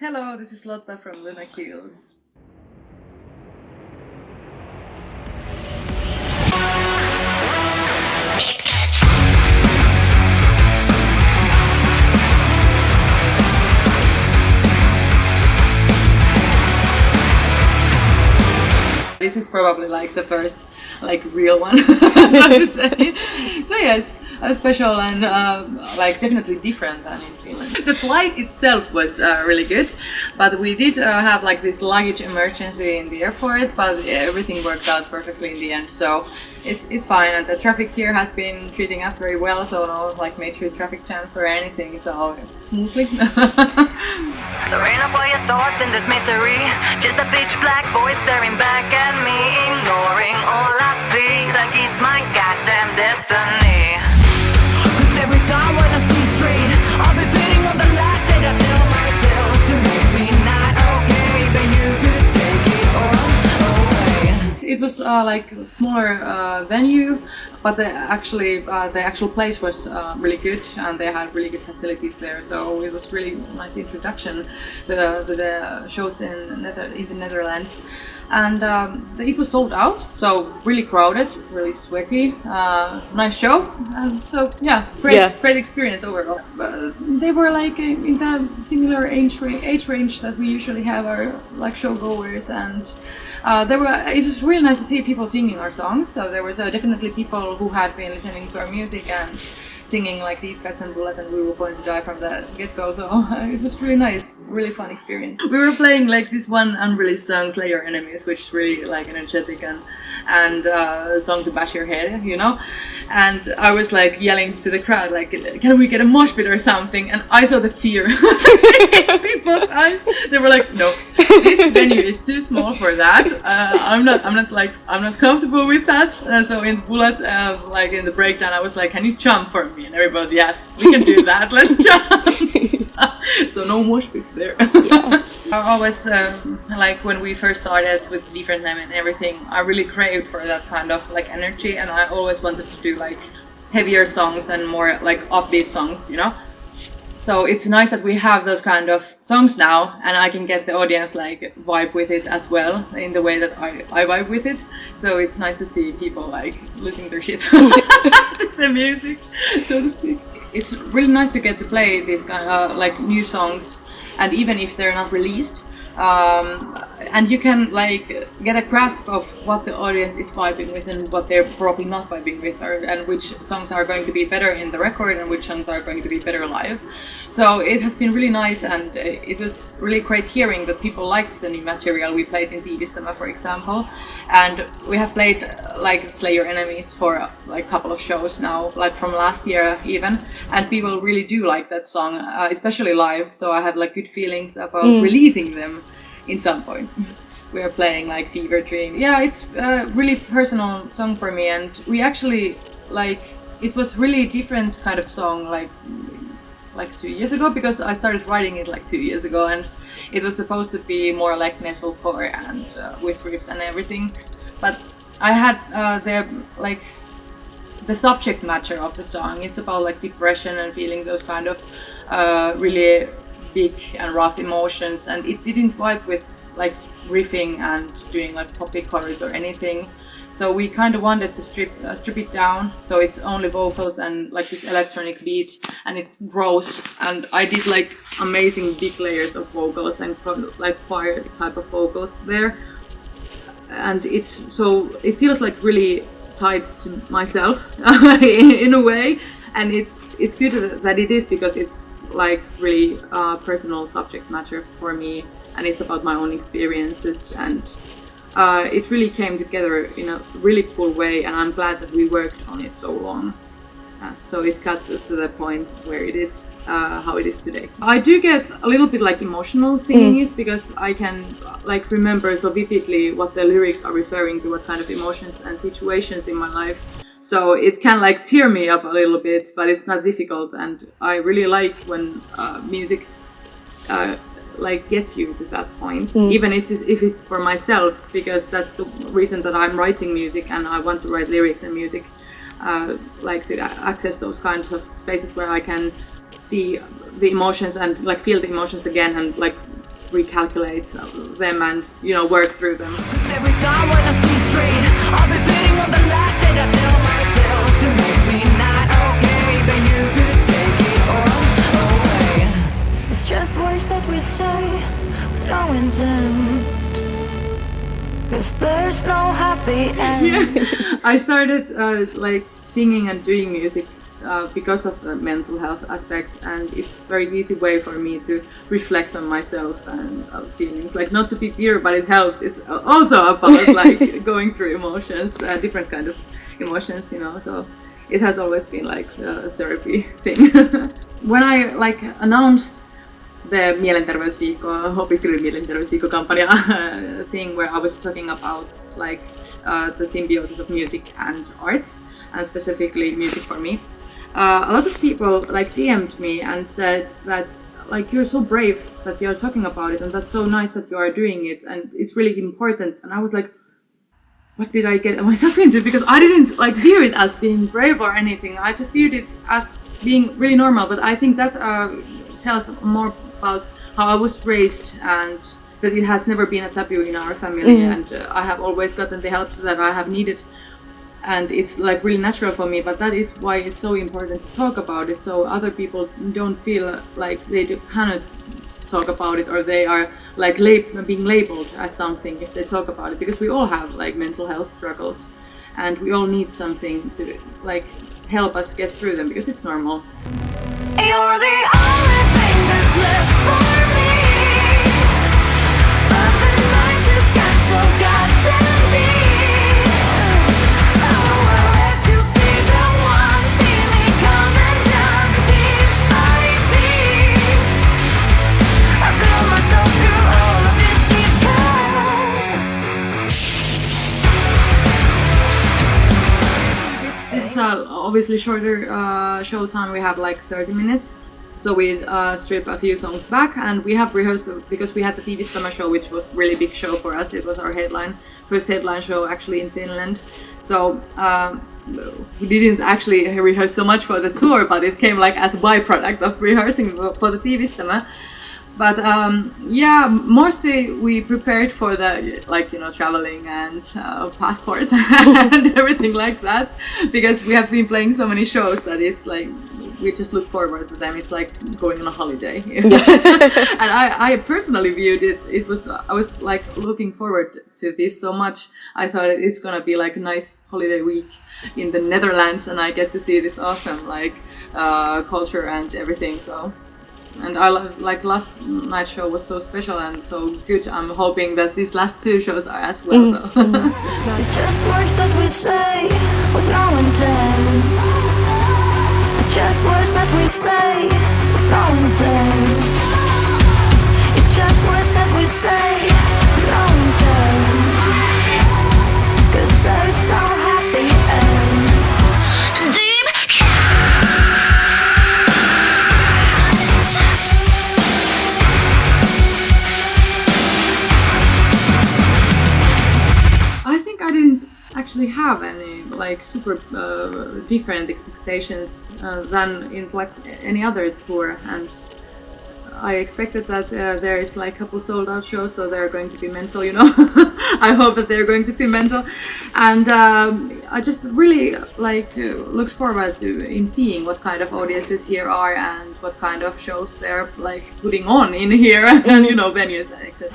Hello, this is Lotta from Luna Kills. This is probably like the first real one, so to say. So yes, special and definitely different than in Finland. The flight itself was really good, but we did have this luggage emergency in the airport, but everything worked out perfectly in the end. So it's fine, and the traffic here has been treating us very well. So no major traffic jams or anything. So smoothly. The rain of all your thoughts in this misery, just a pitch black voice staring back at me, ignoring all I see, like it's my goddamn destiny. Cause every time when I see straight, I'll be feeding on the lies that I tell myself to make me not okay, but you could take it all away. It was a smaller venue, but the actual place was really good, and they had really good facilities there. So it was really nice introduction to the shows in the Netherlands, and it was sold out. So really crowded, really sweaty, nice show, and so great experience overall. They were in the similar age range that we usually have our show goers, and it was really nice to see people singing our songs. So there was definitely people who had been listening to our music and singing Deep Cuts and Bullet, and We Were Born to Die from the get-go. So it was really nice, really fun experience. We were playing this one unreleased song, Slay Your Enemies, which is really energetic and a song to bash your head, you know. And I was yelling to the crowd, can we get a mosh pit or something? And I saw the fear in people's eyes. They were like, no, this venue is too small for that. I'm not comfortable with that. And so in Bullet, in the breakdown, I was like, can you jump for me? And everybody, yeah, we can do that. Let's jump. So no mosh pits there. Yeah. I always when we first started with different name and everything, I really craved for that kind of energy, and I always wanted to do heavier songs and more upbeat songs, you know. So it's nice that we have those kind of songs now, and I can get the audience vibe with it as well in the way that I vibe with it. So it's nice to see people losing their shit to the music, so to speak. It's really nice to get to play these kind of new songs, and even if they're not released, and you can get a grasp of what the audience is vibing with and what they're probably not vibing with, and which songs are going to be better in the record and which songs are going to be better live. So it has been really nice, and it was really great hearing that people liked the new material we played in Tiivistämä, for example. And we have played Slay Your Enemies for a couple of shows now, from last year even, and people really do like that song, especially live. So I have good feelings about releasing them in some point. We are playing Fever Dream. Yeah, it's a really personal song for me, and we actually it was really different kind of song 2 years ago, because I started writing it 2 years ago, and it was supposed to be more metalcore and with riffs and everything. But I had the subject matter of the song. It's about depression and feeling those kind of really big and rough emotions, and it didn't vibe with riffing and doing poppy chorus or anything. So we kind of wanted to strip it down, so it's only vocals and this electronic beat, and it grows. And I did amazing big layers of vocals and choir type of vocals there, and it feels really tied to myself in a way, and it's good that it is, because it's really personal subject matter for me, and it's about my own experiences, and it really came together in a really cool way, and I'm glad that we worked on it so long. So it's got to the point where it is how it is today. I do get a little bit emotional singing it, because I can remember so vividly what the lyrics are referring to, what kind of emotions and situations in my life. So it can tear me up a little bit, but it's not difficult, and I really like when music gets you to that point, even if it's for myself, because that's the reason that I'm writing music, and I want to write lyrics and music, to access those kinds of spaces where I can see the emotions and feel the emotions again, and recalculate them and work through them. 'Cause every time when I see straight, I'll be feeling on the last day. I tell myself to make me not okay, but you could take it all away. It's just words that we say with no intent. 'Cause there's no happy end. Yeah. I started like singing and doing music because of the mental health aspect, and it's a very easy way for me to reflect on myself and feelings. Like, not to be bitter, but it helps. It's also about like going through emotions, different kind of emotions, So it has always been like a therapy thing. When I like announced the mielenterveysviikko, opiskelijoiden mielenterveysviikko-kampanja thing, where I was talking about like the symbiosis of music and arts, and specifically music for me. A lot of people like DM'd me and said that like, you're so brave that you're talking about it, and that's so nice that you are doing it, and it's really important. And I was like, what did I get myself into? Because I didn't like view it as being brave or anything. I just viewed it as being really normal. But I think that tells more about how I was raised, and that it has never been a taboo in our family, and I have always gotten the help that I have needed. And it's like really natural for me, but that is why it's so important to talk about it, so other people don't feel like they cannot talk about it, or they are like being labeled as something if they talk about it, because we all have like mental health struggles, and we all need something to like help us get through them, because it's normal. You're the only thing that's left for me, but the night just got so goddamn deep. Obviously shorter show time. We have like 30 minutes, so we strip a few songs back, and we have rehearsed because we had the TV show, which was really big show for us. It was our first headline show actually in Finland, so we didn't actually rehearse so much for the tour, but it came like as a byproduct of rehearsing for the TV stammer. But yeah, mostly we prepared for the traveling and passports and everything like that, because we have been playing so many shows that it's like we just look forward to them. It's like going on a holiday. And I personally viewed it. I was like looking forward to this so much. I thought it's gonna be like a nice holiday week in the Netherlands, and I get to see this awesome like culture and everything. So. And I like last night's show was so special and so good. I'm hoping that these last two shows are as well. So. It's just words that we say with no intent. It's just words that we say with no intent. It's just words that we say with no intent. 'Cause there's no happy end. Deep. I didn't actually have any like super different expectations than in like any other tour, and I expected that there is like a couple sold out shows, so they're going to be mental, I hope that they're going to be mental, and I just really like looked forward to in seeing what kind of audiences here are and what kind of shows they're like putting on in here and venues, etc.